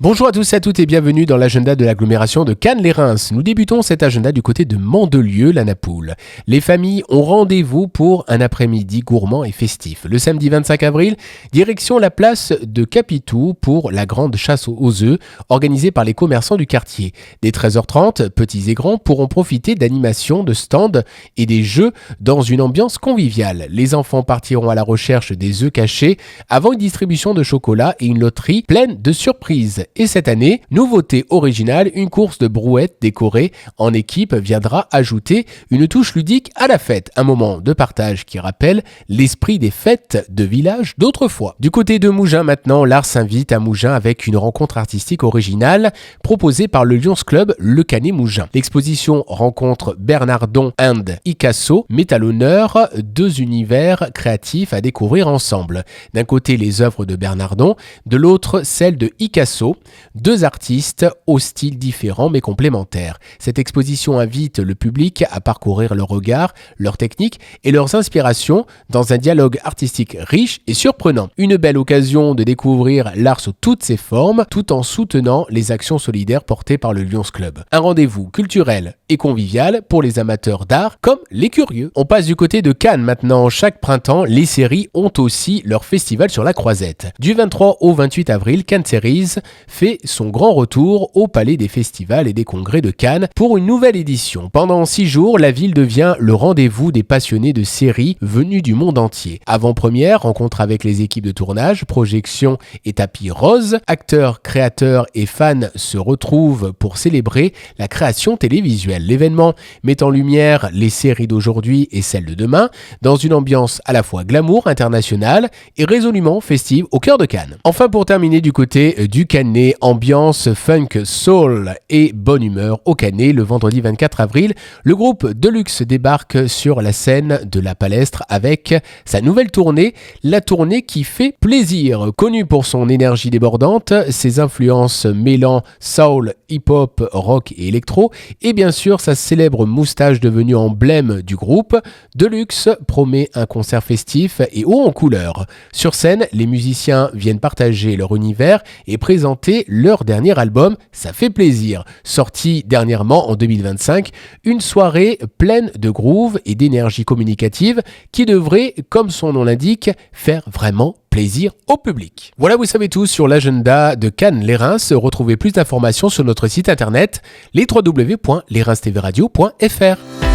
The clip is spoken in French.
Bonjour à tous et à toutes et bienvenue dans l'agenda de l'agglomération de Cannes-les-Reims. Nous débutons cet agenda du côté de Mandelieu, la Napoule. Les familles ont rendez-vous pour un après-midi gourmand et festif. Le samedi 25 avril, direction la place de Capitou pour la grande chasse aux œufs organisée par les commerçants du quartier. Dès 13h30, petits et grands pourront profiter d'animations, de stands et des jeux dans une ambiance conviviale. Les enfants partiront à la recherche des œufs cachés avant une distribution de chocolat et une loterie pleine de surprises. Et cette année, nouveauté originale, une course de brouettes décorée en équipe viendra ajouter une touche ludique à la fête. Un moment de partage qui rappelle l'esprit des fêtes de village d'autrefois. Du côté de Mougins maintenant, l'art s'invite à Mougins avec une rencontre artistique originale proposée par le Lions Club Le Canet Mougins. L'exposition rencontre Bernardon and Icasso met à l'honneur deux univers créatifs à découvrir ensemble. D'un côté les œuvres de Bernardon, de l'autre celles de Icasso. Deux artistes aux styles différents mais complémentaires. Cette exposition invite le public à parcourir leurs regards, leurs techniques et leurs inspirations dans un dialogue artistique riche et surprenant. Une belle occasion de découvrir l'art sous toutes ses formes tout en soutenant les actions solidaires portées par le Lions Club. Un rendez-vous culturel et convivial pour les amateurs d'art comme les curieux. On passe du côté de Cannes maintenant. Chaque printemps, les séries ont aussi leur festival sur la Croisette. Du 23 au 28 avril, Cannes Series fait son grand retour au Palais des Festivals et des Congrès de Cannes pour une nouvelle édition. Pendant 6 jours, la ville devient le rendez-vous des passionnés de séries venus du monde entier. Avant-première, rencontre avec les équipes de tournage, projection et tapis rose. Acteurs, créateurs et fans se retrouvent pour célébrer la création télévisuelle. L'événement met en lumière les séries d'aujourd'hui et celles de demain dans une ambiance à la fois glamour, internationale et résolument festive au cœur de Cannes. Enfin, pour terminer du côté du Canet, ambiance funk, soul et bonne humeur au Canet. Le vendredi 24 avril, le groupe Deluxe débarque sur la scène de la Palestre avec sa nouvelle tournée, la tournée qui fait plaisir. Connu pour son énergie débordante, ses influences mêlant soul, hip-hop, rock et électro, et bien sûr sa célèbre moustache devenue emblème du groupe, Deluxe promet un concert festif et haut en couleur. Sur scène, les musiciens viennent partager leur univers et présenter leur dernier album, Ça fait plaisir, sorti dernièrement en 2025, une soirée pleine de groove et d'énergie communicative qui devrait, comme son nom l'indique, faire vraiment plaisir au public. Voilà, vous savez tout sur l'agenda de Cannes-les-Reims. Retrouvez plus d'informations sur notre site internet, les www.lesreims-tvradio.fr.